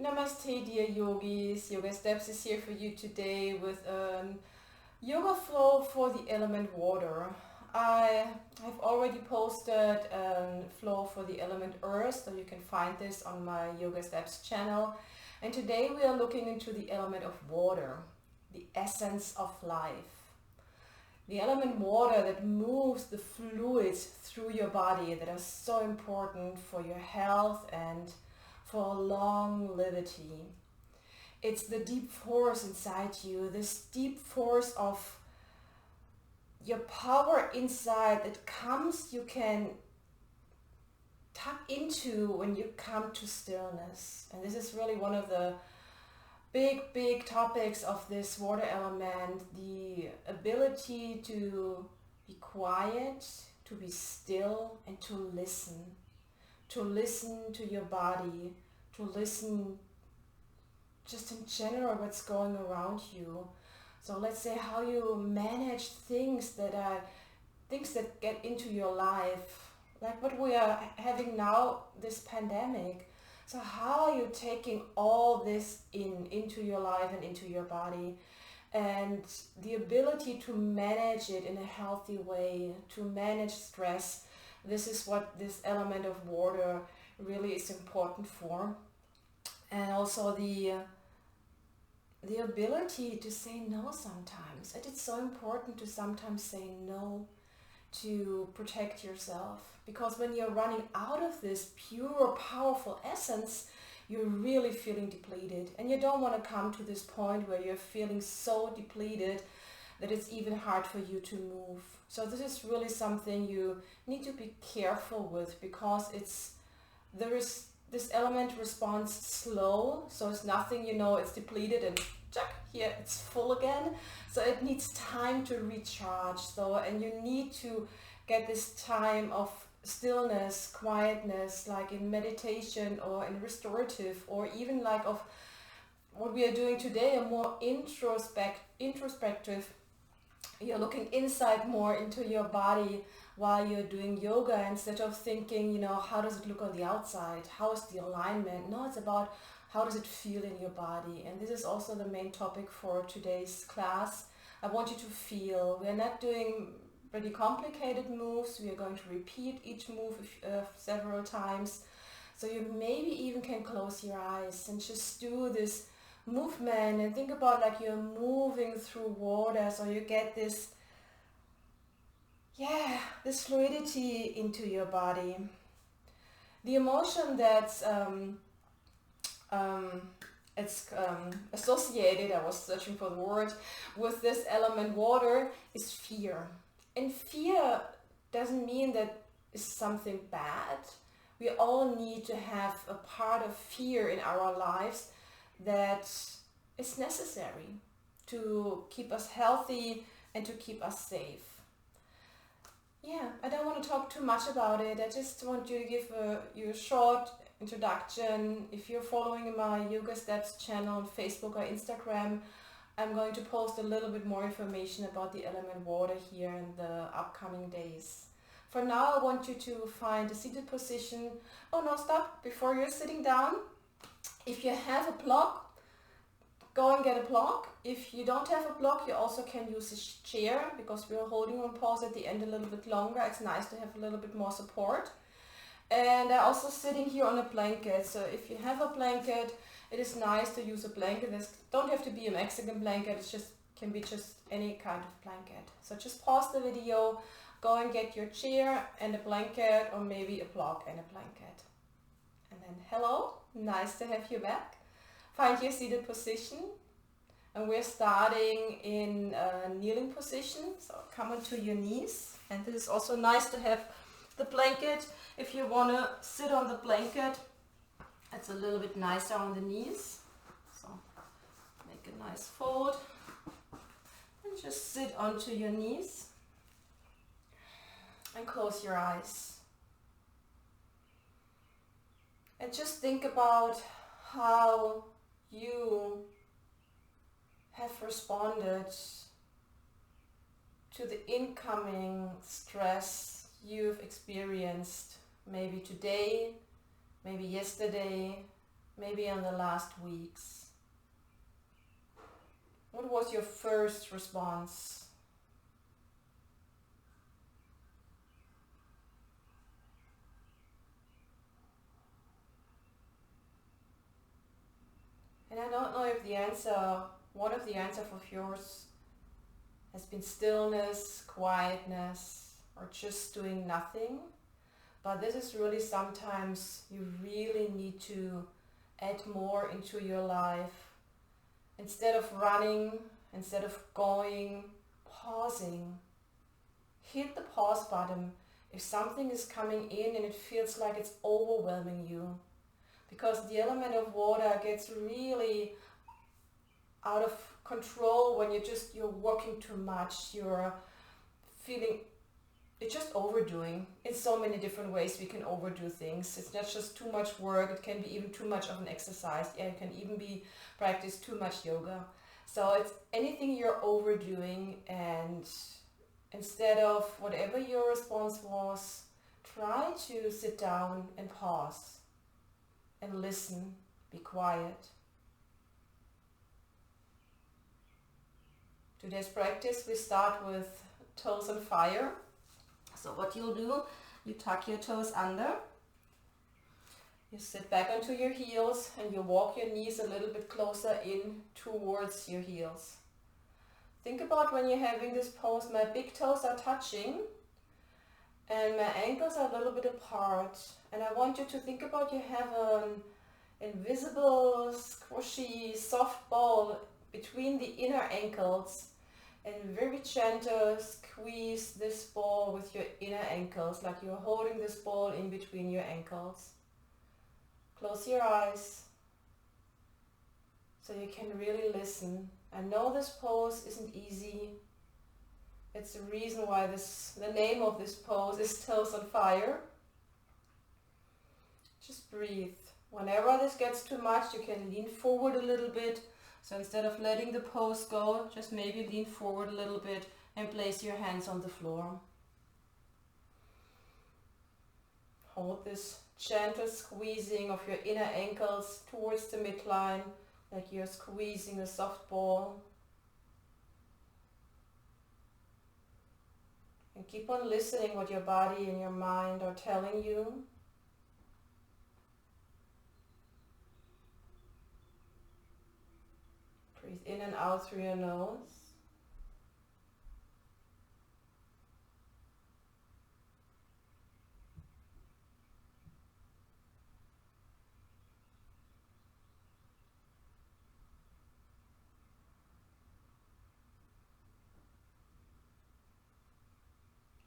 Namaste, dear yogis. YogaSteps is here for you today with a yoga flow for the element water. I have already posted a flow for the element earth, so you can find this on my YogaSteps channel. And today we are looking into the element of water, the essence of life. The element water that moves the fluids through your body that are so important for your health and for longevity. It's the deep force inside you, this deep force of your power inside that comes, you can tap into when you come to stillness. And this is really one of the big topics of this water element, the ability to be quiet, to be still, and to listen to your body, to listen just in general what's going around you. So let's say how you manage things that get into your life, like what we are having now, this pandemic. So how are you taking all this into your life and into your body, and the ability to manage it in a healthy way, to manage stress. This is what this element of water really is important for. And also the ability to say no sometimes. And it's so important to sometimes say no to protect yourself. Because when you're running out of this pure, powerful essence, you're really feeling depleted. And you don't want to come to this point where you're feeling so depleted that it's even hard for you to move. So this is really something you need to be careful with, because this element responds slow, so it's nothing, it's depleted and check, here it's full again. So it needs time to recharge. And you need to get this time of stillness, quietness, like in meditation or in restorative, or even like of what we are doing today, a more introspective. You're looking inside more into your body while you're doing yoga, instead of thinking, how does it look on the outside? How is the alignment? No, it's about how does it feel in your body. And this is also the main topic for today's class. I want you to feel. We're not doing really complicated moves. We are going to repeat each move several times. So you maybe even can close your eyes and just do this movement and think about like you're moving through water, so you get this fluidity into your body. The emotion that's associated, I was searching for the word, with this element water is fear. And fear doesn't mean that it's something bad. We all need to have a part of fear in our lives that is necessary to keep us healthy and to keep us safe. I don't want to talk too much about it. I just want you to give you a short introduction. If you're following my YogaSteps channel on Facebook or Instagram, I'm going to post a little bit more information about the element water here in the upcoming days. For now, I want you to find a seated position. Oh no, stop. Before you're sitting down, if you have a block, go and get a block. If you don't have a block, you also can use a chair, because we're holding on pause at the end a little bit longer. It's nice to have a little bit more support. And I'm also sitting here on a blanket. So if you have a blanket, it is nice to use a blanket. This don't have to be a Mexican blanket. It can be just any kind of blanket. So just pause the video, go and get your chair and a blanket, or maybe a block and a blanket. And then hello, nice to have you back. Find your seated position, and we're starting in a kneeling position, so come onto your knees. And this is also nice to have the blanket. If you want to sit on the blanket, it's a little bit nicer on the knees. So make a nice fold and just sit onto your knees and close your eyes. And just think about how you have responded to the incoming stress you've experienced, maybe today, maybe yesterday, maybe in the last weeks? What was your first response? And I don't know if one of the answers of yours has been stillness, quietness, or just doing nothing. But this is really sometimes you really need to add more into your life. Instead of running, instead of going, pausing. Hit the pause button if something is coming in and it feels like it's overwhelming you. Because the element of water gets really out of control when you're working too much, you're just overdoing. In so many different ways we can overdo things. It's not just too much work, it can be even too much of an exercise. Yeah, it can even be practice too much yoga. So it's anything you're overdoing, and instead of whatever your response was, try to sit down and pause and listen, be quiet. Today's practice, we start with toes on fire. So what you'll do, you tuck your toes under, you sit back onto your heels, and you walk your knees a little bit closer in towards your heels. Think about when you're having this pose, my big toes are touching and my ankles are a little bit apart. And I want you to think about you have an invisible, squishy, soft ball between the inner ankles, and very gentle squeeze this ball with your inner ankles, like you're holding this ball in between your ankles. Close your eyes so you can really listen. I know this pose isn't easy. It's the reason why the name of this pose is Toes on Fire. Just breathe. Whenever this gets too much, you can lean forward a little bit. So instead of letting the pose go, just maybe lean forward a little bit and place your hands on the floor. Hold this gentle squeezing of your inner ankles towards the midline, like you're squeezing a soft ball. And keep on listening what your body and your mind are telling you. Breathe in and out through your nose.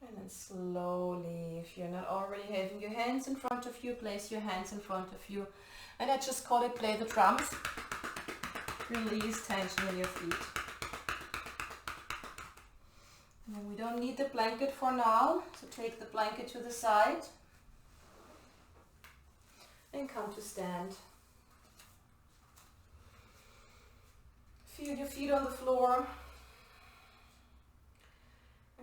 And then slowly, if you're not already having your hands in front of you, place your hands in front of you. And I just call it play the drums. Release tension in your feet. And we don't need the blanket for now, so take the blanket to the side and come to stand. Feel your feet on the floor.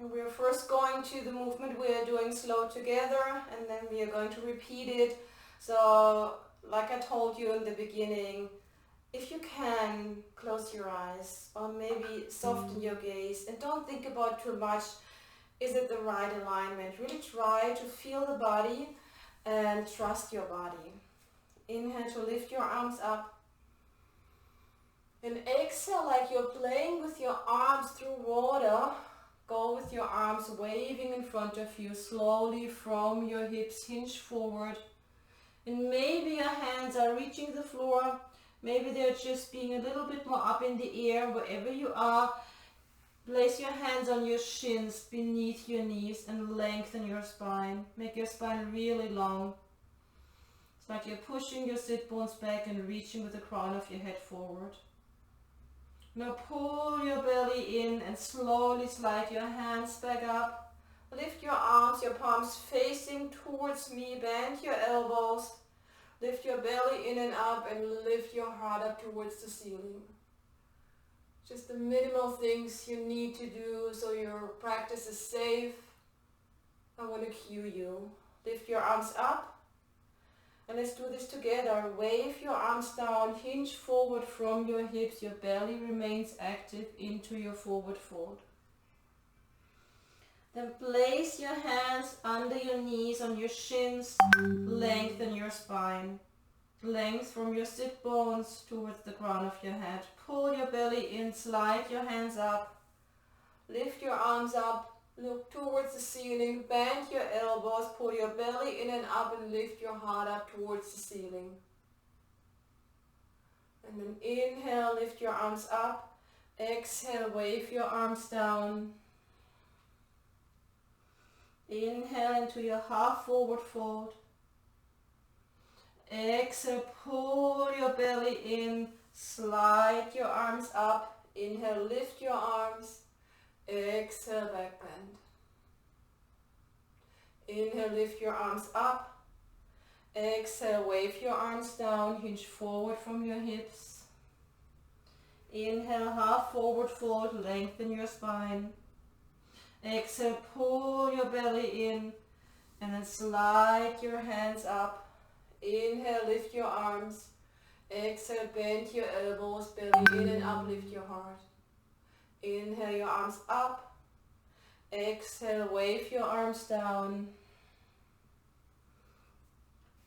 And we're first going to the movement we're doing slow together, and then we are going to repeat it. So, like I told you in the beginning, if you can, close your eyes or maybe soften your gaze and don't think about too much. Is it the right alignment? Really try to feel the body and trust your body. Inhale to lift your arms up. And exhale like you're playing with your arms through water. Go with your arms waving in front of you slowly from your hips, hinge forward. And maybe your hands are reaching the floor. Maybe they're just being a little bit more up in the air. Wherever you are, place your hands on your shins beneath your knees and lengthen your spine. Make your spine really long. It's like you're pushing your sit bones back and reaching with the crown of your head forward. Now pull your belly in and slowly slide your hands back up. Lift your arms, your palms facing towards me. Bend your elbows. Lift your belly in and up and lift your heart up towards the ceiling. Just the minimal things you need to do so your practice is safe. I want to cue you. Lift your arms up And let's do this together. Wave your arms down, hinge forward from your hips. Your belly remains active into your forward fold. Then place your hands under your knees, on your shins. Lengthen your spine. Length from your sit bones towards the crown of your head. Pull your belly in, slide your hands up. Lift your arms up. Look towards the ceiling, bend your elbows, pull your belly in and up and lift your heart up towards the ceiling. And then inhale, lift your arms up. Exhale, wave your arms down. Inhale into your half forward fold. Exhale, pull your belly in, slide your arms up. Inhale, lift your arms. Exhale, back bend. Inhale, lift your arms up. Exhale, wave your arms down, hinge forward from your hips. Inhale, half forward fold, lengthen your spine. Exhale, pull your belly in and then slide your hands up. Inhale, lift your arms. Exhale, bend your elbows, belly in and up, lift your heart. Inhale your arms up. Exhale, wave your arms down.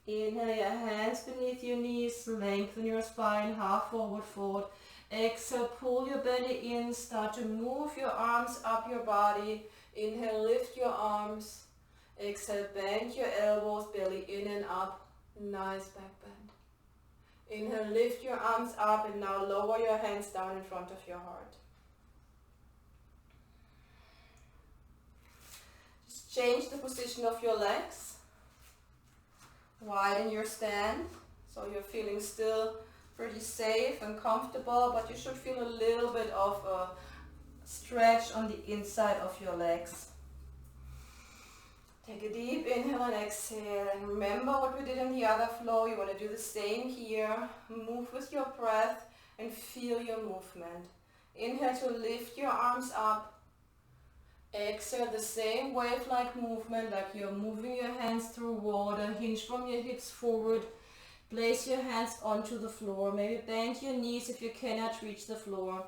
Inhale your hands beneath your knees, lengthen your spine, half forward fold. Exhale, pull your belly in, start to move your arms up your body. Inhale, lift your arms. Exhale, bend your elbows, belly in and up. Nice back bend. Inhale, lift your arms up and now lower your hands down in front of your heart. Just change the position of your legs. Widen your stand so you're feeling still pretty safe and comfortable, but you should feel a little bit of a stretch on the inside of your legs. Take a deep inhale and exhale, and remember what we did in the other flow. You want to do the same here. Move with your breath and feel your movement. Inhale to lift your arms up. Exhale, the same wave-like movement, like you're moving your hands through water. Hinge from your hips forward. Place your hands onto the floor. Maybe bend your knees if you cannot reach the floor.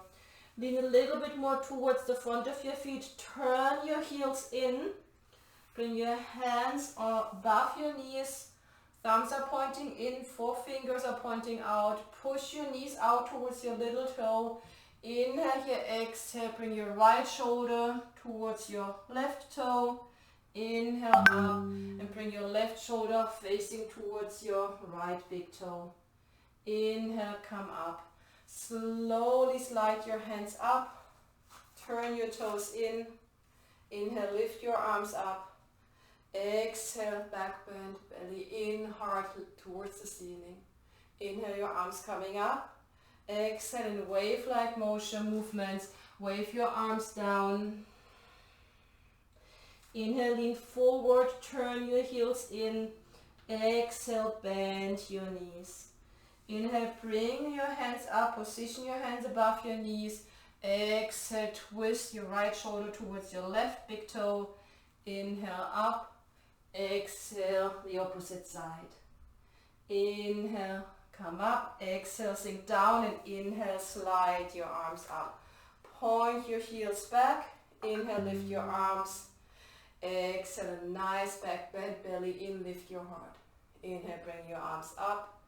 Lean a little bit more towards the front of your feet. Turn your heels in. Bring your hands above your knees. Thumbs are pointing in, forefingers are pointing out. Push your knees out towards your little toe. Inhale here, exhale, bring your right shoulder towards your left toe. Inhale up and bring your left shoulder facing towards your right big toe. Inhale, come up. Slowly slide your hands up. Turn your toes in. Inhale, lift your arms up. Exhale, back bend, belly in, heart towards the ceiling. Inhale, your arms coming up. Exhale, in wave-like motion movements. Wave your arms down. Inhale, lean forward, turn your heels in. Exhale, bend your knees. Inhale, bring your hands up, position your hands above your knees. Exhale, twist your right shoulder towards your left big toe. Inhale, up. Exhale, the opposite side. Inhale, come up. Exhale, sink down, and inhale, slide your arms up. Point your heels back. Inhale, lift your arms. Exhale, a nice back bend, belly in, lift your heart. Inhale, bring your arms up.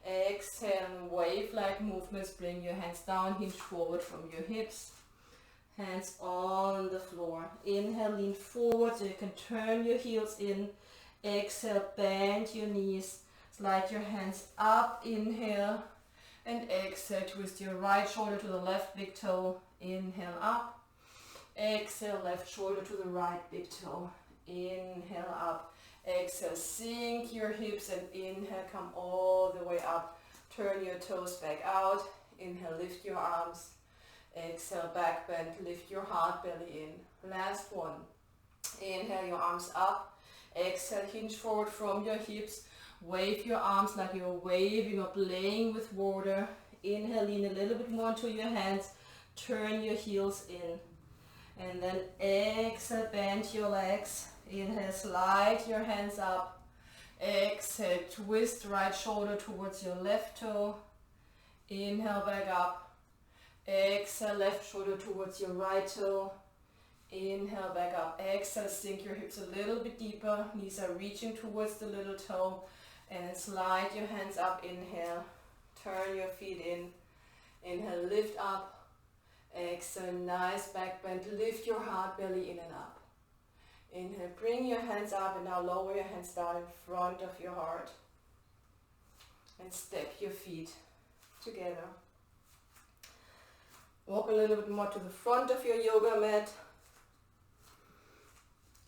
Exhale, wave-like movements, bring your hands down, hinge forward from your hips. Hands on the floor. Inhale, lean forward so you can turn your heels in. Exhale, bend your knees. Slide your hands up. Inhale. And exhale, twist your right shoulder to the left big toe. Inhale, up. Exhale, left shoulder to the right big toe. Inhale, up. Exhale, sink your hips and inhale, come all the way up. Turn your toes back out. Inhale, lift your arms. Exhale, back bend, lift your heart, belly in. Last one. Inhale, your arms up. Exhale, hinge forward from your hips. Wave your arms like you're waving or playing with water. Inhale, lean a little bit more into your hands. Turn your heels in. And then exhale, bend your legs. Inhale, slide your hands up. Exhale, twist right shoulder towards your left toe. Inhale, back up. Exhale, left shoulder towards your right toe. Inhale, back up. Exhale, sink your hips a little bit deeper. Knees are reaching towards the little toe. And slide your hands up. Inhale. Turn your feet in. Inhale, lift up. Exhale, nice back bend. Lift your heart, belly in and up. Inhale, bring your hands up and now lower your hands down in front of your heart. And step your feet together. Walk a little bit more to the front of your yoga mat.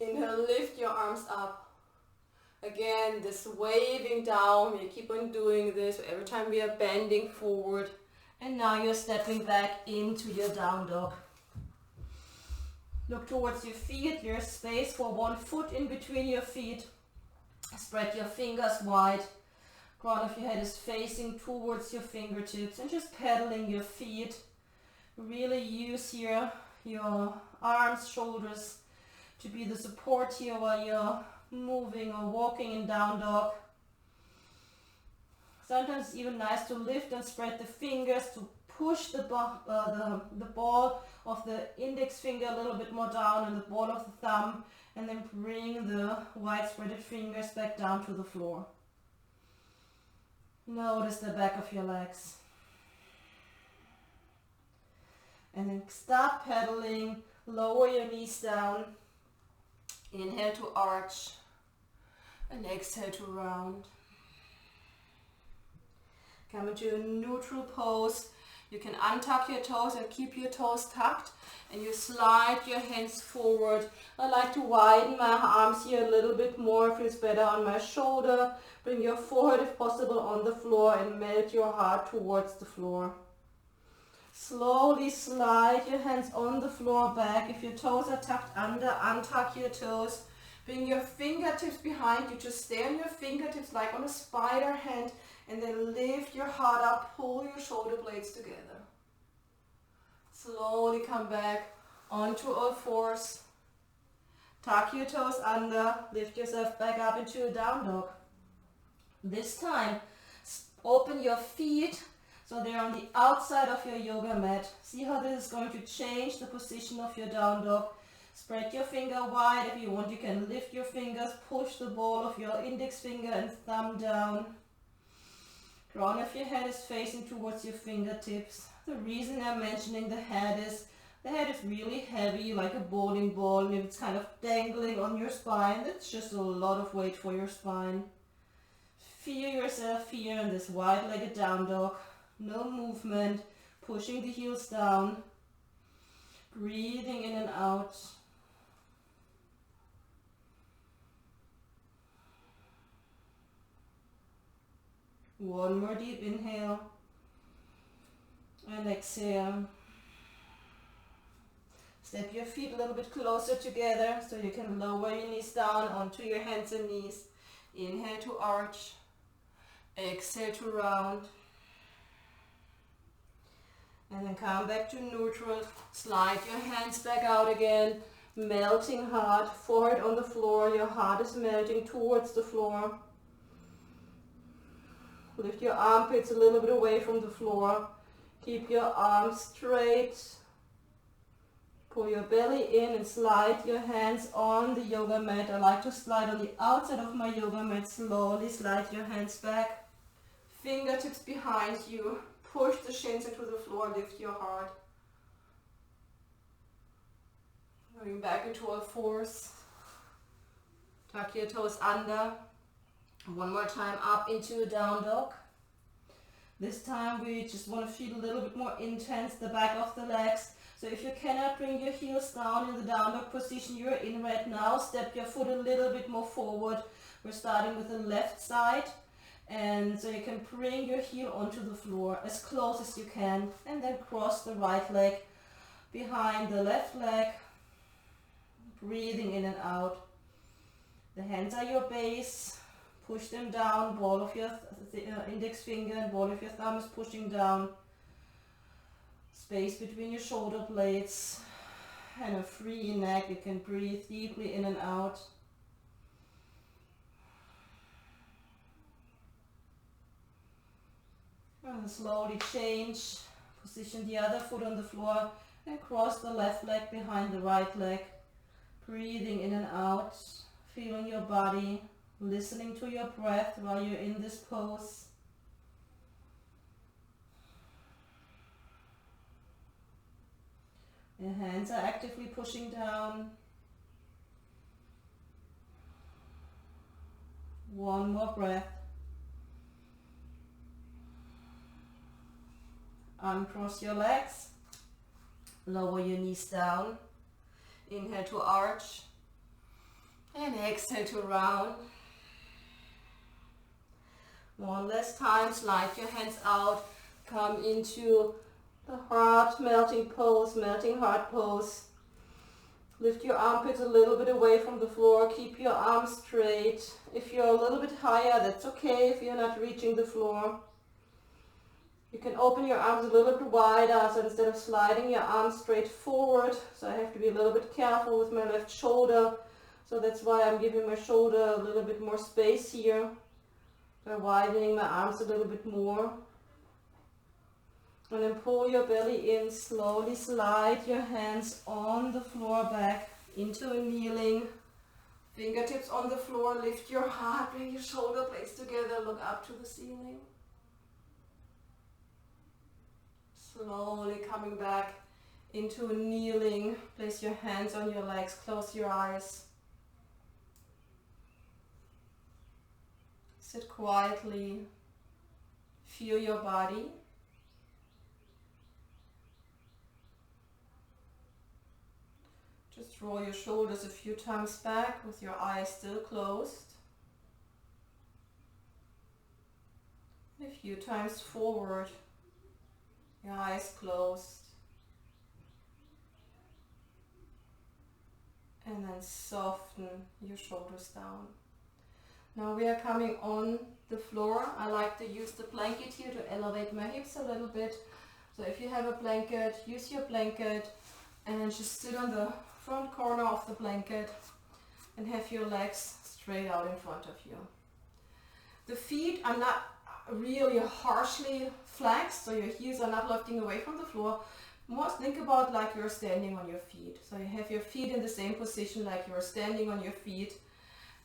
Inhale, lift your arms up. Again, this waving down, you keep on doing this every time we are bending forward. And now you're stepping back into your down dog. Look towards your feet, there's space for one foot in between your feet. Spread your fingers wide. Crown of your head is facing towards your fingertips and just pedaling your feet. Really use here your arms, shoulders to be the support here while you're moving or walking in down dog. Sometimes it's even nice to lift and spread the fingers to push the ball of the index finger a little bit more down and the ball of the thumb, and then bring the wide spreaded fingers back down to the floor. Notice the back of your legs. And then stop pedaling, lower your knees down. Inhale to arch and exhale to round. Come into a neutral pose. You can untuck your toes and keep your toes tucked, and you slide your hands forward. I like to widen my arms here a little bit more. Feels better on my shoulder. Bring your forehead if possible on the floor and melt your heart towards the floor. Slowly slide your hands on the floor back. If your toes are tucked under, untuck your toes. Bring your fingertips behind you. Just stay on your fingertips like on a spider hand. And then lift your heart up, pull your shoulder blades together. Slowly come back onto all fours. Tuck your toes under, lift yourself back up into a down dog. This time, open your feet so they're on the outside of your yoga mat. See how this is going to change the position of your down dog. Spread your finger wide. If you want, you can lift your fingers, push the ball of your index finger and thumb down. Crown of your head is facing towards your fingertips. The reason I'm mentioning the head is really heavy, like a bowling ball, and if it's kind of dangling on your spine, that's just a lot of weight for your spine. Feel yourself here in this wide-legged down dog. No movement, pushing the heels down, breathing in and out. One more deep inhale and exhale. Step your feet a little bit closer together so you can lower your knees down onto your hands and knees. Inhale to arch, exhale to round. And then come back to neutral. Slide your hands back out again. Melting heart, forehead on the floor. Your heart is melting towards the floor. Lift your armpits a little bit away from the floor. Keep your arms straight. Pull your belly in and slide your hands on the yoga mat. I like to slide on the outside of my yoga mat. Slowly slide your hands back. Fingertips behind you. Push the shins into the floor. Lift your heart. Going back into all fours. Tuck your toes under. One more time up into a down dog. This time we just want to feel a little bit more intense the back of the legs. So if you cannot bring your heels down in the down dog position you're in right now, step your foot a little bit more forward. We're starting with the left side. And so you can bring your heel onto the floor as close as you can. And then cross the right leg behind the left leg. Breathing in and out. The hands are your base. Push them down, ball of your index finger and ball of your thumb is pushing down. Space between your shoulder blades and a free neck. You can breathe deeply in and out. And then slowly change. Position the other foot on the floor and cross the left leg behind the right leg. Breathing in and out, feeling your body, listening to your breath while you're in this pose. Your hands are actively pushing down. One more breath. Uncross your legs. Lower your knees down. Inhale to arch. And exhale to round. One last time. Slide your hands out. Come into the heart melting pose, melting heart pose. Lift your armpits a little bit away from the floor. Keep your arms straight. If you're a little bit higher, that's okay if you're not reaching the floor. You can open your arms a little bit wider, so instead of sliding your arms straight forward, so I have to be a little bit careful with my left shoulder. So that's why I'm giving my shoulder a little bit more space here by widening my arms a little bit more. And then pull your belly in, slowly slide your hands on the floor back into a kneeling. Fingertips on the floor, lift your heart, bring your shoulder blades together, look up to the ceiling. Slowly coming back into a kneeling. Place your hands on your legs, close your eyes. Sit quietly, feel your body. Just roll your shoulders a few times back with your eyes still closed. A few times forward, your eyes closed. And then soften your shoulders down. Now we are coming on the floor. I like to use the blanket here to elevate my hips a little bit. So if you have a blanket, use your blanket and just sit on the front corner of the blanket and have your legs straight out in front of you. The feet are not really harshly flexed, so your heels are not lifting away from the floor. More think about like you're standing on your feet. So you have your feet in the same position like you're standing on your feet,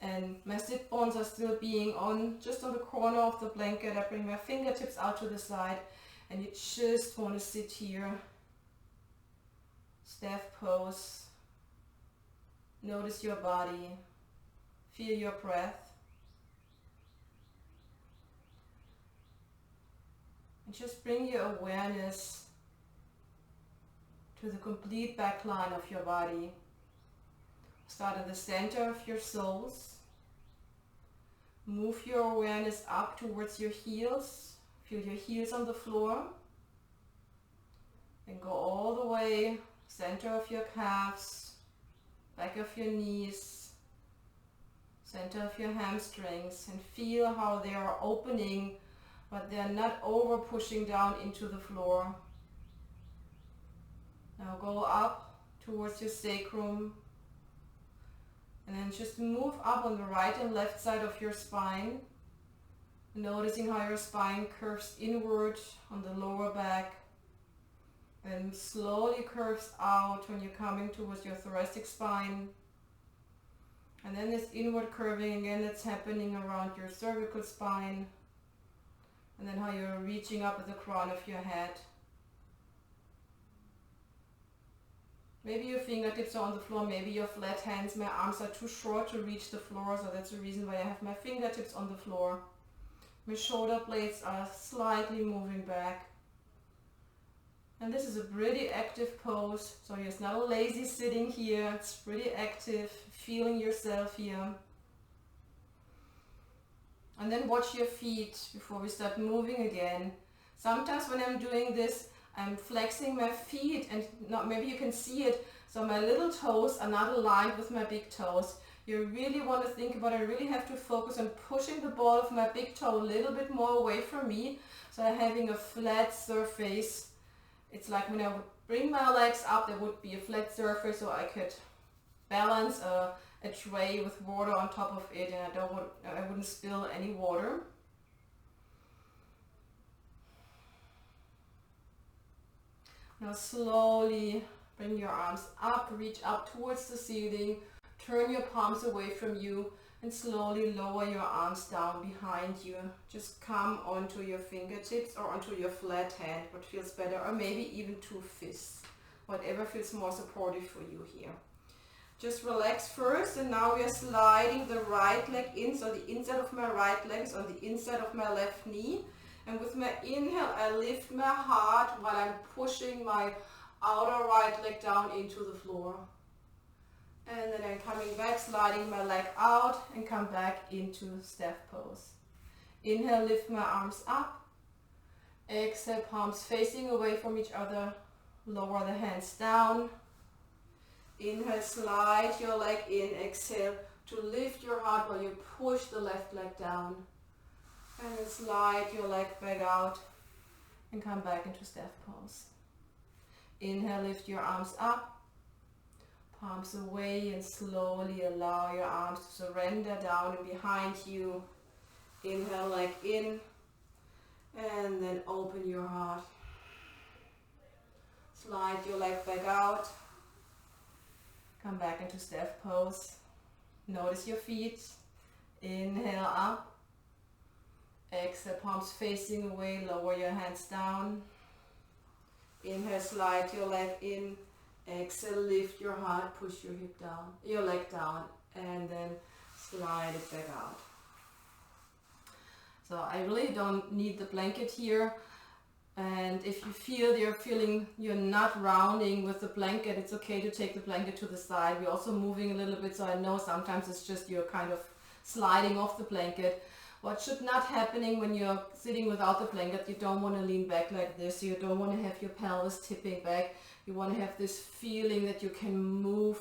and my sit bones are still being on just on the corner of the blanket. I bring my fingertips out to the side and you just want to sit here. Staff pose. Notice your body. Feel your breath. And just bring your awareness to the complete back line of your body. Start at the center of your soles. Move your awareness up towards your heels. Feel your heels on the floor. And go all the way, center of your calves, back of your knees, center of your hamstrings, and feel how they are opening, but they are not over pushing down into the floor. Now go up towards your sacrum, and then just move up on the right and left side of your spine, noticing how your spine curves inward on the lower back and slowly curves out when you're coming towards your thoracic spine. And then this inward curving again that's happening around your cervical spine, and then how you're reaching up at the crown of your head. Maybe your fingertips are on the floor, maybe your flat hands. My arms are too short to reach the floor, so that's the reason why I have my fingertips on the floor. My shoulder blades are slightly moving back. And this is a pretty active pose, so it's not a lazy sitting here, it's pretty active, feeling yourself here. And then watch your feet before we start moving again. Sometimes when I'm doing this, I'm flexing my feet, and not, maybe you can see it, so my little toes are not aligned with my big toes. You really want to think about it. I really have to focus on pushing the ball of my big toe a little bit more away from me, so I'm having a flat surface. It's like when I would bring my legs up, there would be a flat surface so I could balance a tray with water on top of it, and I wouldn't spill any water. Now slowly bring your arms up, reach up towards the ceiling, turn your palms away from you, and slowly lower your arms down behind you. Just come onto your fingertips or onto your flat hand, what feels better, or maybe even two fists, whatever feels more supportive for you here. Just relax first, and now we are sliding the right leg in, so the inside of my right leg is on the inside of my left knee. And with my inhale, I lift my heart while I'm pushing my outer right leg down into the floor. And then I'm coming back, sliding my leg out and come back into staff pose. Inhale, lift my arms up. Exhale, palms facing away from each other. Lower the hands down. Inhale, slide your leg in. Exhale to lift your heart while you push the left leg down. And then slide your leg back out and come back into staff pose. Inhale, lift your arms up, palms away, and slowly allow your arms to surrender down and behind you. Inhale, leg in, and then open your heart. Slide your leg back out. Come back into staff pose. Notice your feet. Inhale up. Exhale, palms facing away, lower your hands down. Inhale, slide your leg in. Exhale, lift your heart, push your hip down, your leg down, and then slide it back out. So I really don't need the blanket here. And if you feel you're not rounding with the blanket, it's okay to take the blanket to the side. We're also moving a little bit, so I know sometimes it's just you're kind of sliding off the blanket. What should not happening when you're sitting without the blanket, you don't want to lean back like this. You don't want to have your pelvis tipping back. You want to have this feeling that you can move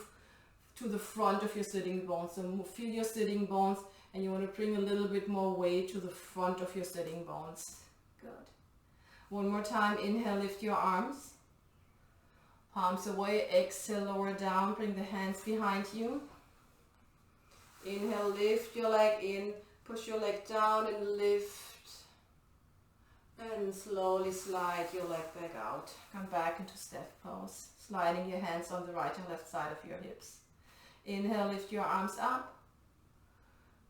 to the front of your sitting bones. So feel your sitting bones, and you want to bring a little bit more weight to the front of your sitting bones. Good. One more time. Inhale, lift your arms. Palms away. Exhale, lower down. Bring the hands behind you. Inhale, lift your leg in. Push your leg down and lift. And slowly slide your leg back out. Come back into staff pose. Sliding your hands on the right and left side of your hips. Inhale, lift your arms up.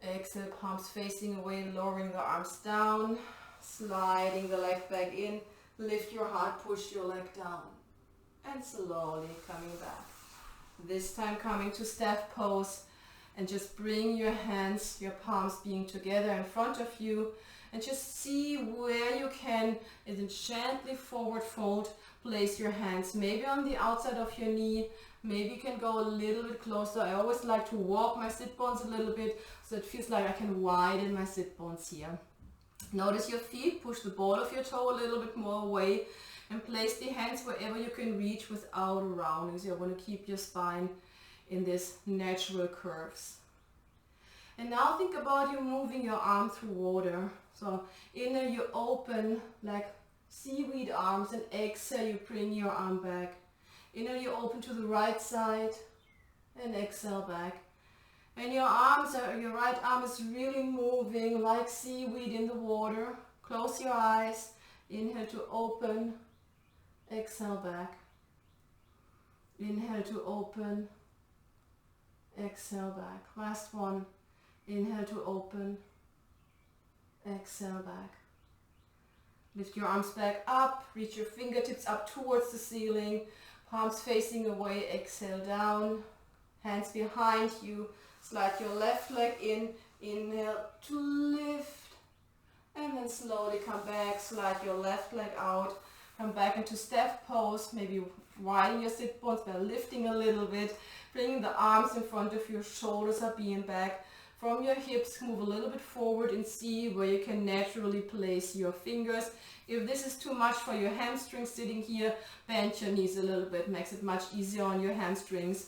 Exhale, palms facing away, lowering the arms down. Sliding the leg back in. Lift your heart, push your leg down. And slowly coming back. This time coming to staff pose. And just bring your hands, your palms being together in front of you, and just see where you can, and then gently forward fold, place your hands maybe on the outside of your knee. Maybe you can go a little bit closer. I always like to walk my sit bones a little bit so it feels like I can widen my sit bones here. Notice your feet, push the ball of your toe a little bit more away, and place the hands wherever you can reach without rounding. So you want to keep your spine in this natural curves. And now think about you moving your arm through water. So inhale, you open like seaweed arms, and exhale, you bring your arm back. Inhale, you open to the right side, and exhale back. And your right arm is really moving like seaweed in the water. Close your eyes. Inhale to open, exhale back. Inhale to open, exhale back. Last one. Inhale to open, exhale back. Lift your arms back up, reach your fingertips up towards the ceiling, palms facing away, exhale down, hands behind you, slide your left leg in, inhale to lift, and then slowly come back, slide your left leg out, come back into staff pose, maybe widen your sit bones by lifting a little bit, bringing the arms in front of you, shoulders are being back. From your hips, move a little bit forward and see where you can naturally place your fingers. If this is too much for your hamstrings sitting here, bend your knees a little bit, makes it much easier on your hamstrings.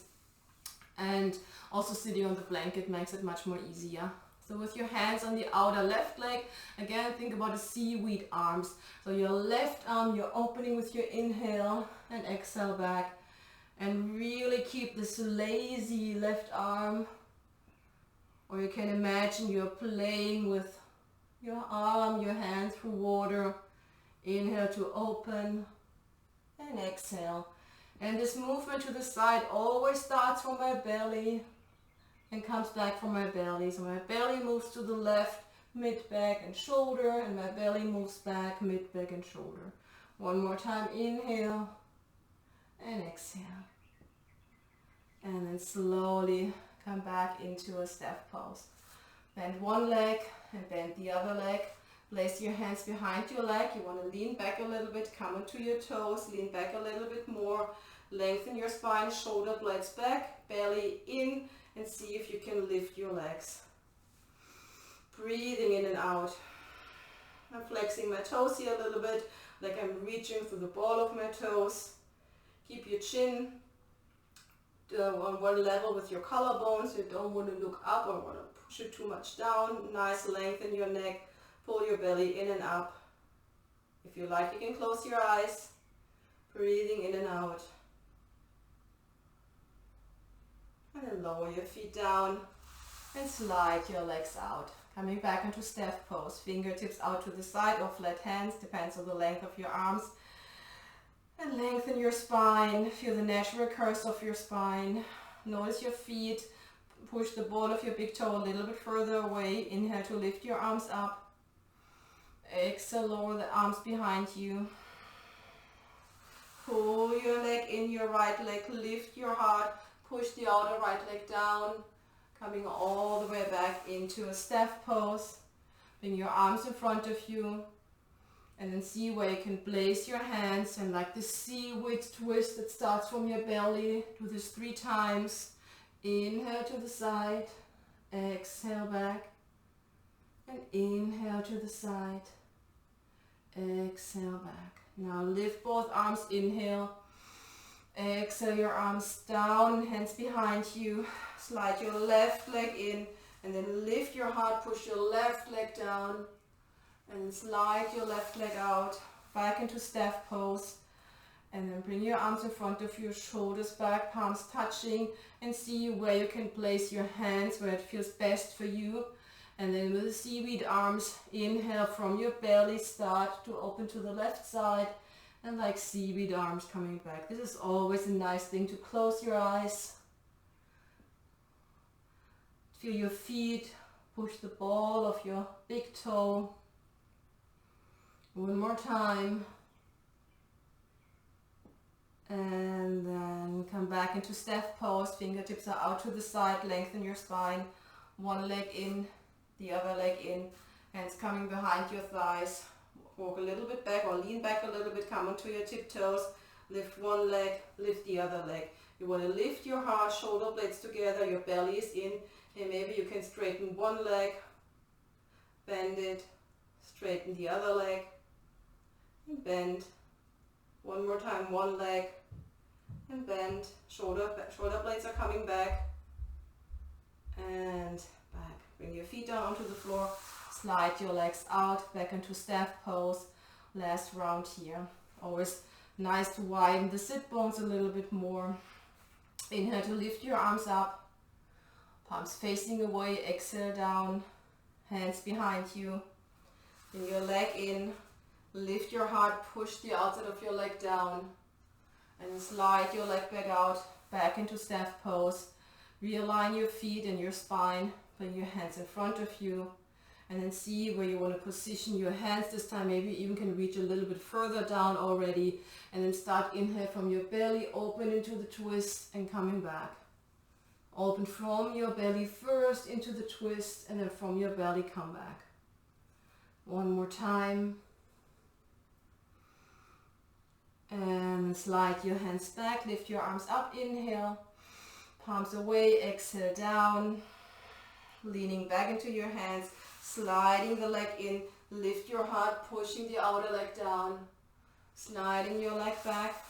And also sitting on the blanket makes it much more easier. So with your hands on the outer left leg, again think about the seaweed arms. So your left arm, you're opening with your inhale and exhale back. And really keep this lazy left arm. Or you can imagine you're playing with your arm, your hand through water. Inhale to open, and exhale. And this movement to the side always starts from my belly and comes back from my belly. So my belly moves to the left, mid, back, and shoulder, and my belly moves back, mid, back, and shoulder. One more time, inhale and exhale. And then slowly come back into a step pose. Bend one leg and bend the other leg. Place your hands behind your leg. You want to lean back a little bit, come onto your toes, lean back a little bit more. Lengthen your spine, shoulder blades back, belly in, and see if you can lift your legs. Breathing in and out. I'm flexing my toes here a little bit, like I'm reaching through the ball of my toes. Keep your chin on one level with your collarbone, so you don't want to look up or want to push it too much down. Nice lengthen your neck, pull your belly in and up. If you like, you can close your eyes. Breathing in and out. And then lower your feet down and slide your legs out. Coming back into step pose. Fingertips out to the side or flat hands, depends on the length of your arms. And lengthen your spine. Feel the natural curves of your spine. Notice your feet. Push the ball of your big toe a little bit further away. Inhale to lift your arms up. Exhale, lower the arms behind you. Pull your leg in, your right leg. Lift your heart. Push the outer right leg down. Coming all the way back into a step pose. Bring your arms in front of you. And then see where you can place your hands, and like the seaweed twist that starts from your belly. Do this 3 times. Inhale to the side, exhale back, and inhale to the side, exhale back. Now lift both arms, inhale, exhale your arms down, hands behind you. Slide your left leg in, and then lift your heart, push your left leg down. And slide your left leg out, back into step pose. And then bring your arms in front of you, shoulders back, palms touching. And see where you can place your hands, where it feels best for you. And then with the seaweed arms, inhale from your belly, start to open to the left side. And like seaweed arms coming back. This is always a nice thing to close your eyes. Feel your feet, push the ball of your big toe. One more time. And then come back into step pose. Fingertips are out to the side. Lengthen your spine. One leg in, the other leg in. Hands coming behind your thighs. Walk a little bit back or lean back a little bit. Come onto your tiptoes. Lift one leg, lift the other leg. You want to lift your heart, shoulder blades together. Your belly is in. And maybe you can straighten one leg. Bend it. Straighten the other leg. And bend. One more time, one leg. And bend. Shoulder blades are coming back. And back. Bring your feet down onto the floor. Slide your legs out, back into step pose. Last round here. Always nice to widen the sit bones a little bit more. Inhale to lift your arms up. Palms facing away. Exhale down. Hands behind you. Bring your leg in. Lift your heart, push the outside of your leg down, and then slide your leg back out, back into step pose. Realign your feet and your spine, bring your hands in front of you, and then see where you want to position your hands this time. Maybe you even can reach a little bit further down already, and then start inhale from your belly, open into the twist and coming back. Open from your belly first into the twist, and then from your belly come back. One more time. And slide your hands back, lift your arms up, inhale, palms away, exhale down, leaning back into your hands, sliding the leg in, lift your heart, pushing the outer leg down, sliding your leg back,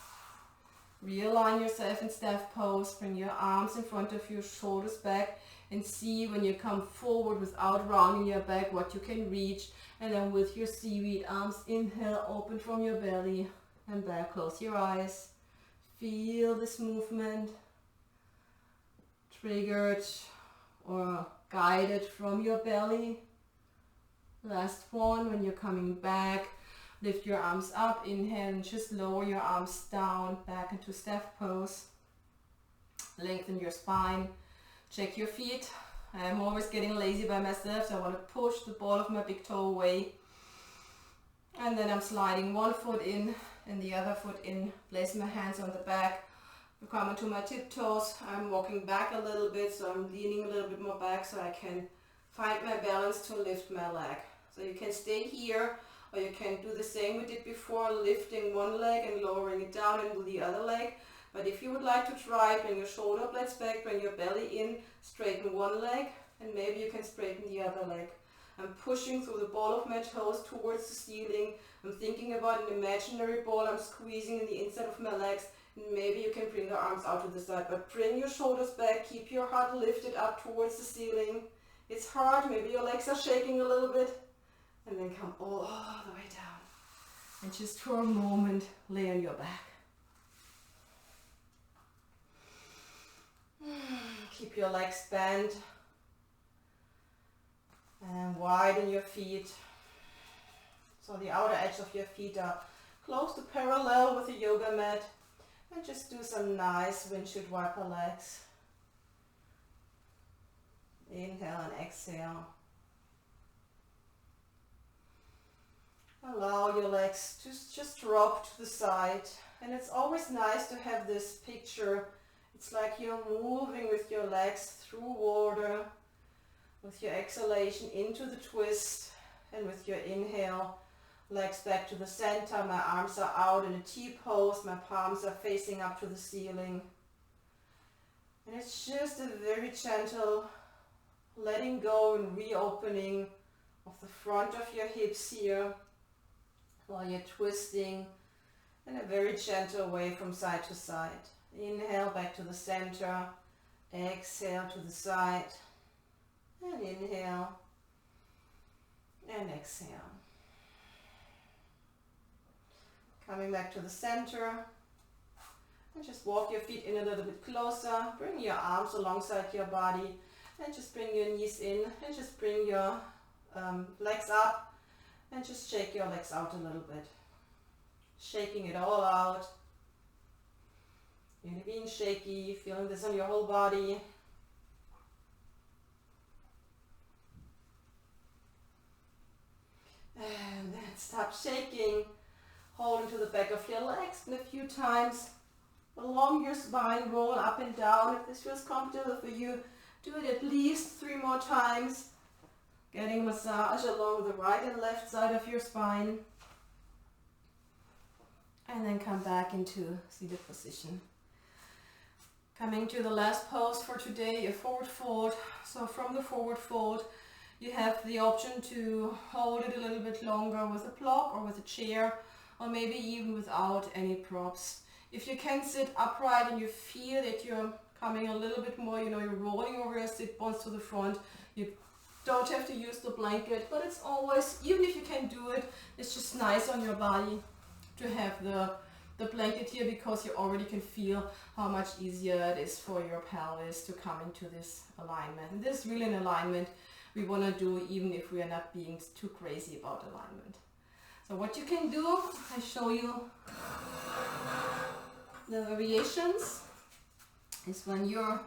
realign yourself in step pose, bring your arms in front of you, shoulders back, and see when you come forward without rounding your back what you can reach. And then with your seaweed arms, inhale, open from your belly. And back, close your eyes. Feel this movement. Triggered or guided from your belly. Last one, when you're coming back, Lift your arms up, inhale, and just lower your arms down, back into staff pose. Lengthen your spine, check your feet. I'm always getting lazy by myself, so I want to push the ball of my big toe away. And then I'm sliding one foot in and the other foot in, place my hands on the back. I'm coming to my tiptoes. I'm walking back a little bit, so I'm leaning a little bit more back so I can find my balance to lift my leg. So you can stay here, or you can do the same we did before, lifting one leg and lowering it down into the other leg. But if you would like to try, bring your shoulder blades back, bring your belly in, straighten one leg, and maybe you can straighten the other leg. I'm pushing through the ball of my toes towards the ceiling. I'm thinking about an imaginary ball I'm squeezing in the inside of my legs, and maybe you can bring the arms out to the side. But bring your shoulders back, keep your heart lifted up towards the ceiling. It's hard, maybe your legs are shaking a little bit. And then come all the way down. And just for a moment, lay on your back. Keep your legs bent. And widen your feet. So the outer edge of your feet are close to parallel with the yoga mat. And just do some nice windshield wiper legs. Inhale and exhale. Allow your legs to just drop to the side. And it's always nice to have this picture. It's like you're moving with your legs through water, with your exhalation into the twist, and with your inhale, legs back to the center. My arms are out in a T-pose. My palms are facing up to the ceiling. And it's just a very gentle letting go and reopening of the front of your hips here, while you're twisting in a very gentle way from side to side. Inhale back to the center, exhale to the side, and inhale and exhale. Coming back to the center, and just walk your feet in a little bit closer. Bring your arms alongside your body, and just bring your knees in, and just bring your legs up. And just shake your legs out a little bit. Shaking it all out. You're being shaky, feeling this on your whole body. And then stop shaking. Hold into the back of your legs, and a few times along your spine, roll up and down. If this feels comfortable for you, do it at least 3 more times. Getting massage along the right and left side of your spine. And then come back into seated position. Coming to the last pose for today, a forward fold. So from the forward fold, you have the option to hold it a little bit longer with a block or with a chair, or maybe even without any props. If you can sit upright and you feel that you're coming a little bit more, you're rolling over your sit bones to the front, you don't have to use the blanket, but it's always, even if you can do it, it's just nice on your body to have the blanket here, because you already can feel how much easier it is for your pelvis to come into this alignment. And this is really an alignment we want to do even if we are not being too crazy about alignment. So what you can do, I show you the variations, is when you're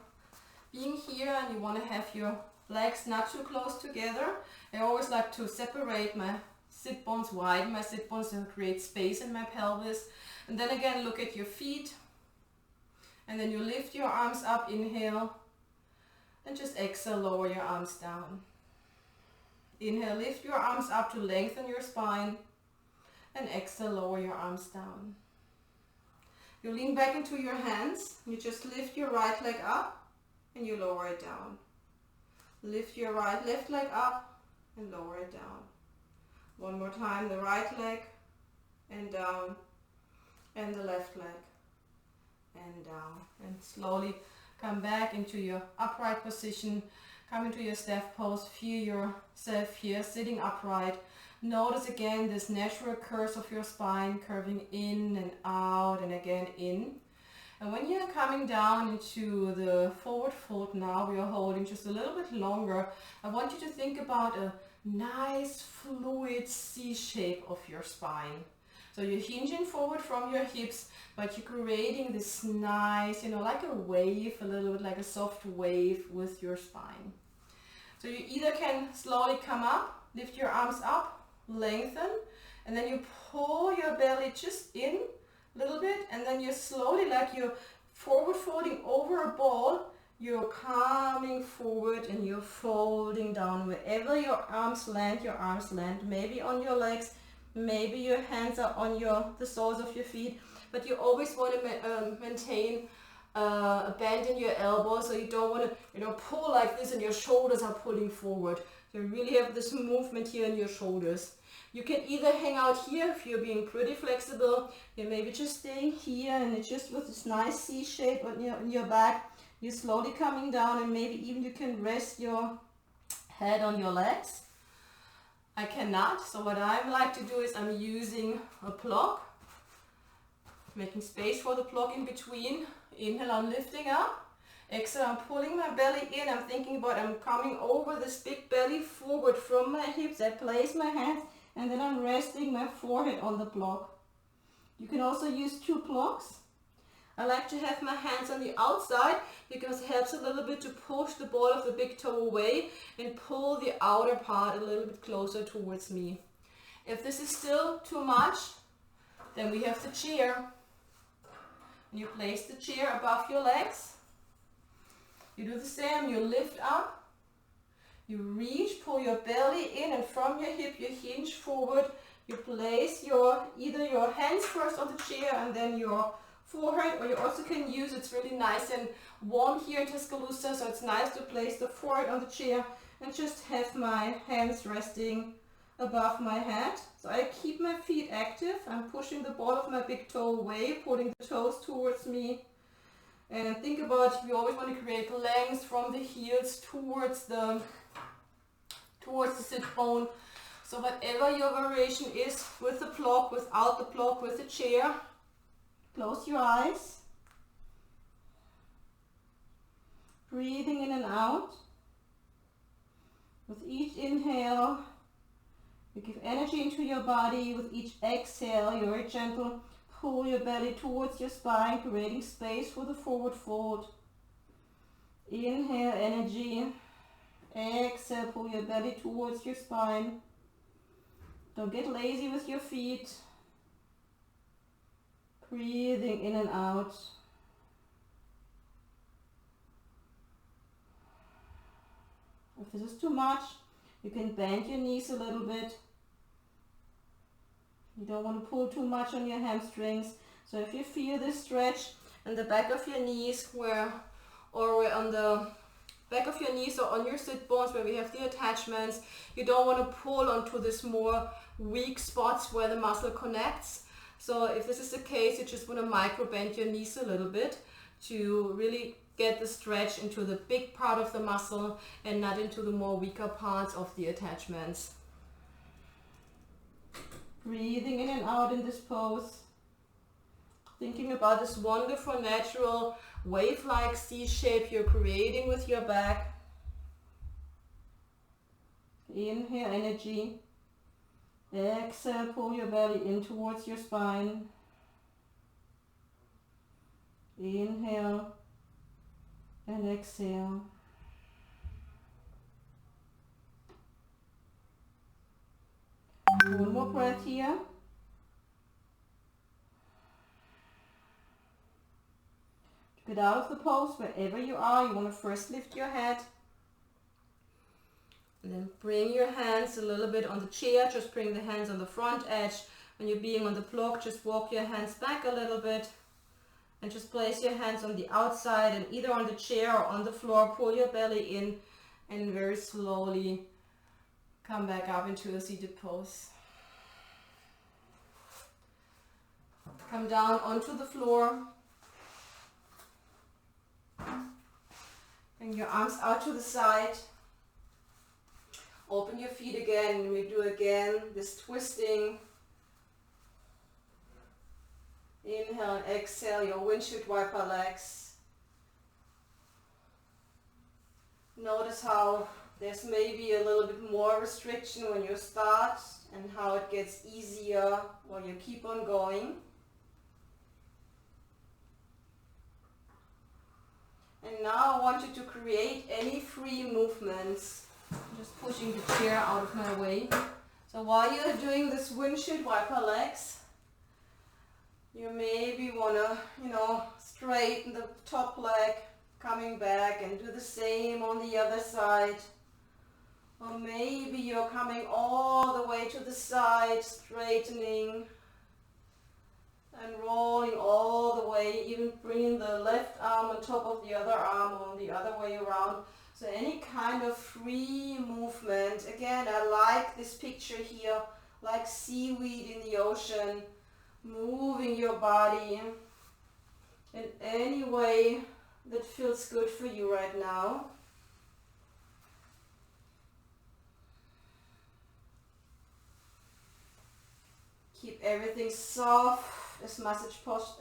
being here and you want to have your legs not too close together. I always like to separate my sit bones, widen my sit bones and create space in my pelvis. And then again, look at your feet. And then you lift your arms up, inhale. And just exhale, lower your arms down. Inhale, lift your arms up to lengthen your spine. And exhale, lower your arms down. You lean back into your hands. You just lift your right leg up and you lower it down. Lift your left leg up and lower it down. One more time, the right leg and down, and the left leg and down. And slowly come back into your upright position. Come into your staff pose. Feel yourself here sitting upright. Notice again this natural curve of your spine, curving in and out and again in. And when you're coming down into the forward fold now, we are holding just a little bit longer. I want you to think about a nice fluid C shape of your spine. So you're hinging forward from your hips, but you're creating this nice, you know, like a wave, a little bit like a soft wave with your spine. So you either can slowly come up, lift your arms up, lengthen, and then you pull your belly just in a little bit, and then you're slowly, like you're forward folding over a ball, you're coming forward and you're folding down. Wherever your arms land, maybe on your legs, maybe your hands are on the soles of your feet, but you always want to maintain a bend in your elbows, so you don't want to, you know, pull like this and your shoulders are pulling forward. You really have this movement here in your shoulders. You can either hang out here if you're being pretty flexible. You're maybe just staying here and it's just with this nice C shape on your back. You're slowly coming down, and maybe even you can rest your head on your legs. I cannot, so what I like to do is I'm using a block, making space for the block in between. Inhale, I'm lifting up. Exhale, I'm pulling my belly in. I'm thinking about I'm coming over this big belly forward from my hips. I place my hands, and then I'm resting my forehead on the block. You can also use 2 blocks. I like to have my hands on the outside because it helps a little bit to push the ball of the big toe away and pull the outer part a little bit closer towards me. If this is still too much, then we have the chair. And you place the chair above your legs. You do the same, you lift up, you reach, pull your belly in, and from your hip you hinge forward. You place either your hands first on the chair and then your forehead, or you also can use, it's really nice and warm here in Tuscaloosa, so it's nice to place the forehead on the chair and just have my hands resting above my head. So I keep my feet active. I'm pushing the ball of my big toe away, pulling the toes towards me. And think about, we always want to create length from the heels towards the sit bone. So whatever your variation is, with the block, without the block, with the chair, close your eyes. Breathing in and out. With each inhale, you give energy into your body. With each exhale, you're very gentle. Pull your belly towards your spine, creating space for the forward fold. Inhale, energy. Exhale, pull your belly towards your spine. Don't get lazy with your feet. Breathing in and out. If this is too much, you can bend your knees a little bit. You don't want to pull too much on your hamstrings. So if you feel this stretch in the back of your knees, or on the back of your knees or on your sit bones where we have the attachments, you don't want to pull onto this more weak spots where the muscle connects. So if this is the case, you just want to micro bend your knees a little bit to really get the stretch into the big part of the muscle and not into the more weaker parts of the attachments. Breathing in and out in this pose. Thinking about this wonderful natural wave-like C shape you're creating with your back. Inhale, energy. Exhale, pull your belly in towards your spine. Inhale and exhale. One more breath here. To get out of the pose, wherever you are, you want to first lift your head. And then bring your hands a little bit on the chair. Just bring the hands on the front edge. When you're being on the block, just walk your hands back a little bit. And just place your hands on the outside and either on the chair or on the floor. Pull your belly in and very slowly come back up into a seated pose. Come down onto the floor. Bring your arms out to the side. Open your feet again, and we do again this twisting. Inhale and exhale your windshield wiper legs. Notice how There's maybe a little bit more restriction when you start and how it gets easier while you keep on going. And now I want you to create any free movements. I'm just pushing the chair out of my way. So while you're doing this windshield wiper legs, you maybe want to, straighten the top leg, coming back, and do the same on the other side. Or maybe you're coming all the way to the side, straightening and rolling all the way, even bringing the left arm on top of the other arm or the other way around. So any kind of free movement. Again, I like this picture here, like seaweed in the ocean, moving your body in any way that feels good for you right now. Keep everything soft as much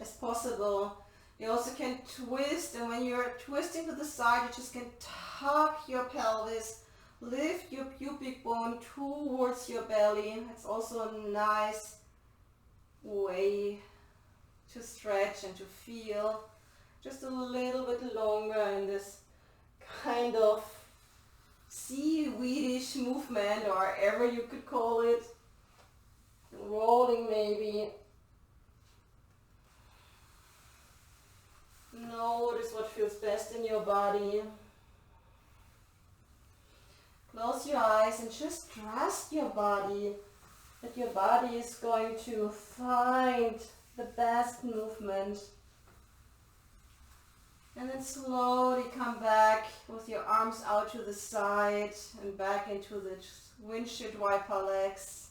as possible. You also can twist, and when you're twisting to the side, you just can tuck your pelvis, lift your pubic bone towards your belly. It's also a nice way to stretch and to feel just a little bit longer in this kind of seaweedish movement, or whatever you could call it. Rolling maybe. Notice what feels best in your body. Close your eyes and just trust your body, that your body is going to find the best movement. And then slowly come back with your arms out to the side and back into the windshield wiper legs.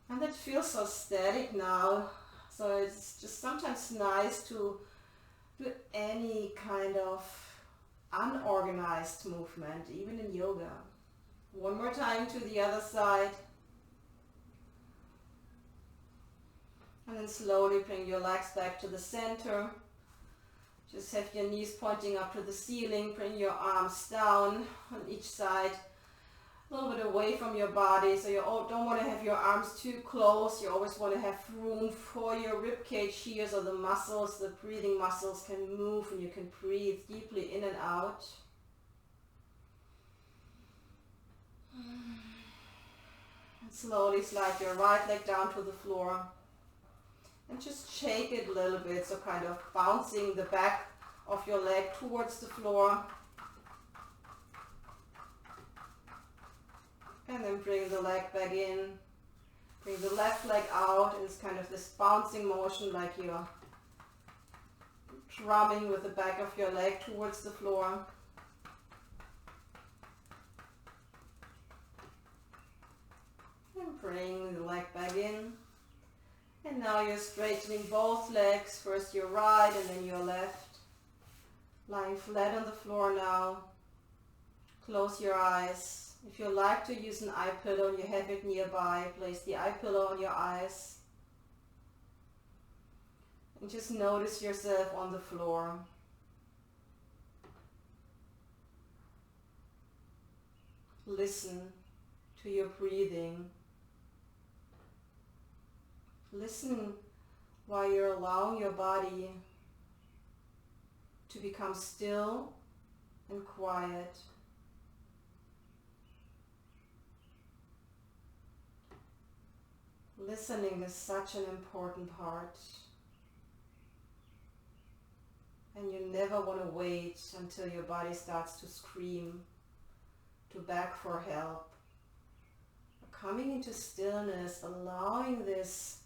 And that feels so static now. So it's just sometimes nice to do any kind of unorganized movement, even in yoga. One more time to the other side. And then slowly bring your legs back to the center. Just have your knees pointing up to the ceiling. Bring your arms down on each side. A little bit away from your body, so you don't want to have your arms too close. You always want to have room for your rib cage here, so the muscles, the breathing muscles can move and you can breathe deeply in and out. And slowly slide your right leg down to the floor and just shake it a little bit, so kind of bouncing the back of your leg towards the floor. And then bring the leg back in. Bring the left leg out, and it's kind of this bouncing motion, like you're drumming with the back of your leg towards the floor. And bring the leg back in. And now you're straightening both legs, first your right and then your left. Lying flat on the floor now. Close your eyes. If you like to use an eye pillow, you have it nearby, place the eye pillow on your eyes. And just notice yourself on the floor. Listen to your breathing. Listen while you're allowing your body to become still and quiet. Listening is such an important part, and you never want to wait until your body starts to scream, to beg for help. Coming into stillness, allowing this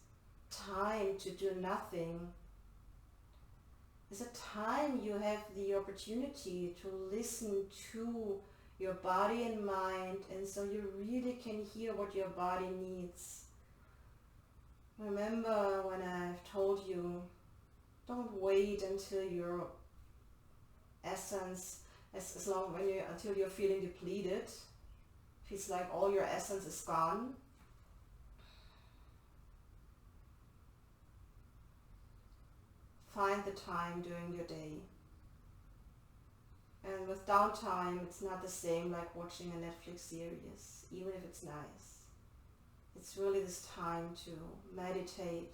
time to do nothing, is a time you have the opportunity to listen to your body and mind, and so you really can hear what your body needs. Remember when I've told you, don't wait until your essence, until you're feeling depleted. Feels like all your essence is gone. Find the time during your day And with downtime, it's not the same like watching a Netflix series, even if it's nice. It's really this time to meditate,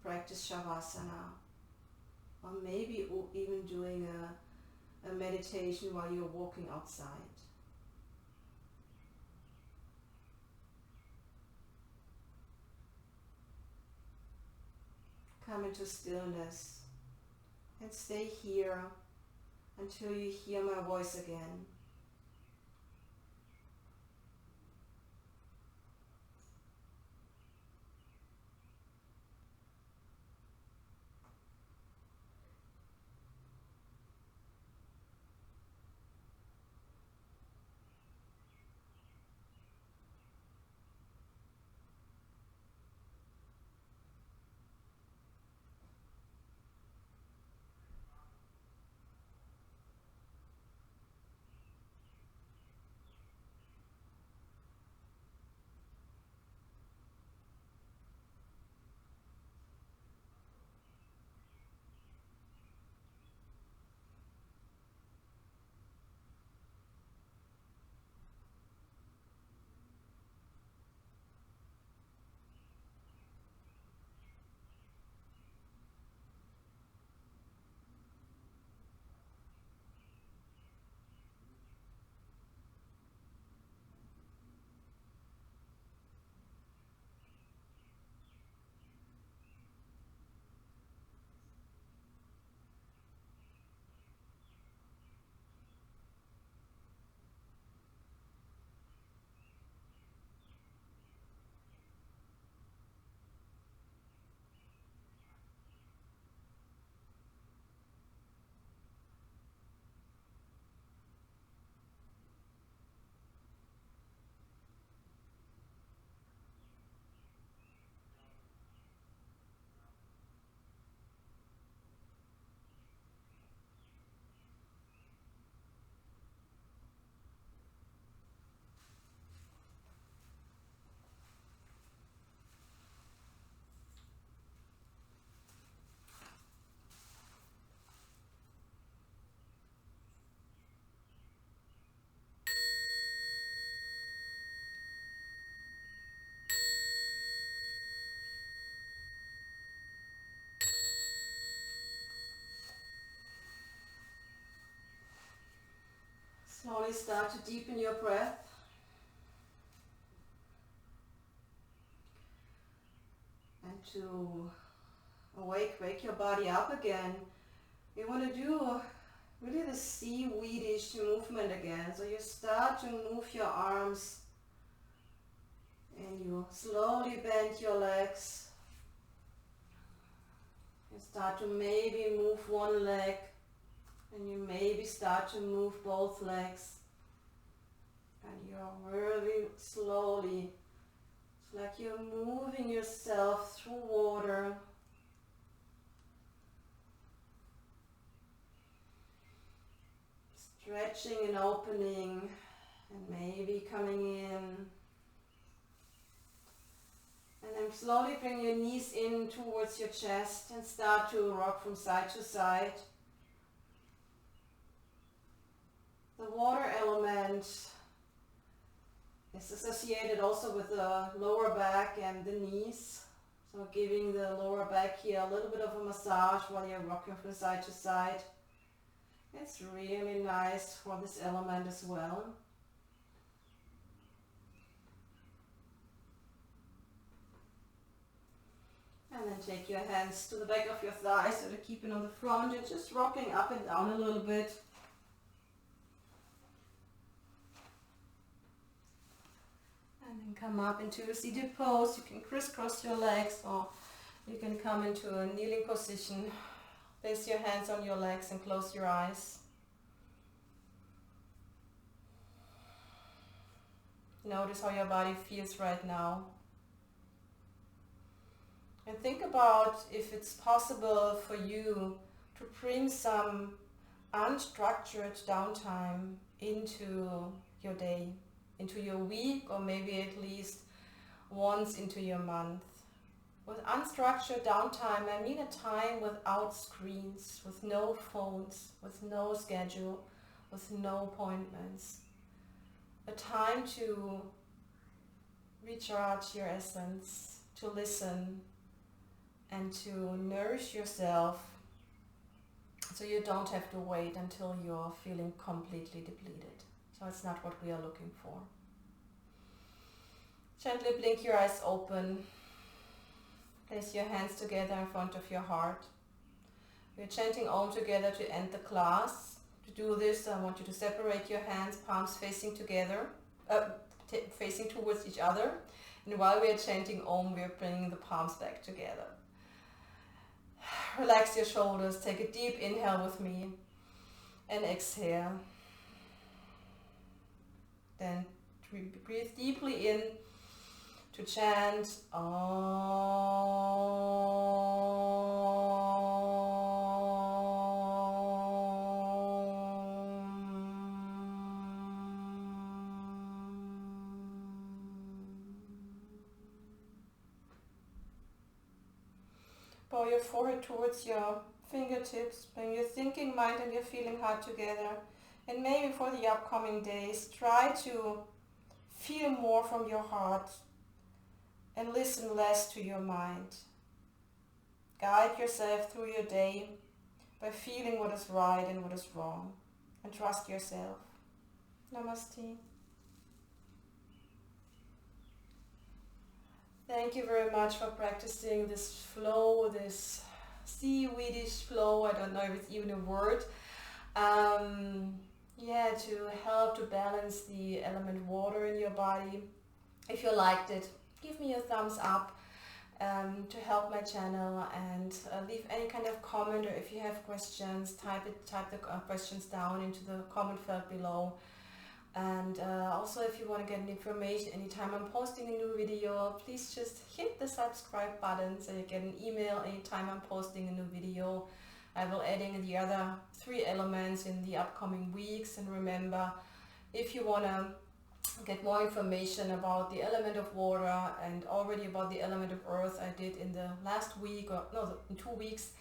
practice Shavasana, or maybe even doing a meditation while you're walking outside. Come into stillness and stay here until you hear my voice again. Slowly start to deepen your breath. And to wake your body up again. You want to do really the seaweedish movement again. So you start to move your arms and you slowly bend your legs. You start to maybe move one leg and you maybe start to move both legs. And you're really slowly, it's like you're moving yourself through water. Stretching and opening and maybe coming in. And then slowly bring your knees in towards your chest and start to rock from side to side. The water element is associated also with the lower back and the knees. So giving the lower back here a little bit of a massage while you're rocking from side to side. It's really nice for this element as well. And then take your hands to the back of your thighs so to keep it on the front and just rocking up and down a little bit. And then come up into a seated pose. You can crisscross your legs or you can come into a kneeling position. Place your hands on your legs and close your eyes. Notice how your body feels right now. And think about if it's possible for you to bring some unstructured downtime into your day, into your week, or maybe at least once into your month. With unstructured downtime, I mean a time without screens, with no phones, with no schedule, with no appointments. A time to recharge your essence, to listen and to nourish yourself, so you don't have to wait until you're feeling completely depleted. So it's not what we are looking for. Gently blink your eyes open. Place your hands together in front of your heart. We're chanting Om together to end the class. To do this, I want you to separate your hands, palms facing together, facing towards each other. And while we are chanting Om, we are bringing the palms back together. Relax your shoulders. Take a deep inhale with me and exhale. Then breathe deeply in to chant Om. Bow your forehead towards your fingertips. Bring your thinking mind and your feeling heart together. And maybe for the upcoming days, try to feel more from your heart and listen less to your mind. Guide yourself through your day by feeling what is right and what is wrong. And trust yourself. Namaste. Thank you very much for practicing this flow, this seaweedish flow. I don't know if it's even a word. To help to balance the element water in your body. If you liked it, give me a thumbs up to help my channel, and leave any kind of comment, or if you have questions, type the questions down into the comment field below. And also, if you want to get information anytime I'm posting a new video, please just hit the subscribe button so you get an email anytime I'm posting a new video. I will adding the other 3 elements in the upcoming weeks. And remember, if you want to get more information about the element of water and already about the element of earth, I did in the last week, or no, in 2 weeks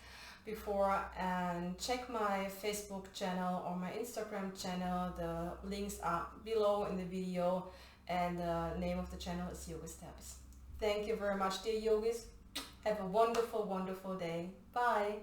before, and check my Facebook channel or my Instagram channel. The links are below in the video, and the name of the channel is YogaSteps. Thank you very much, dear yogis. Have a wonderful, wonderful day. Bye.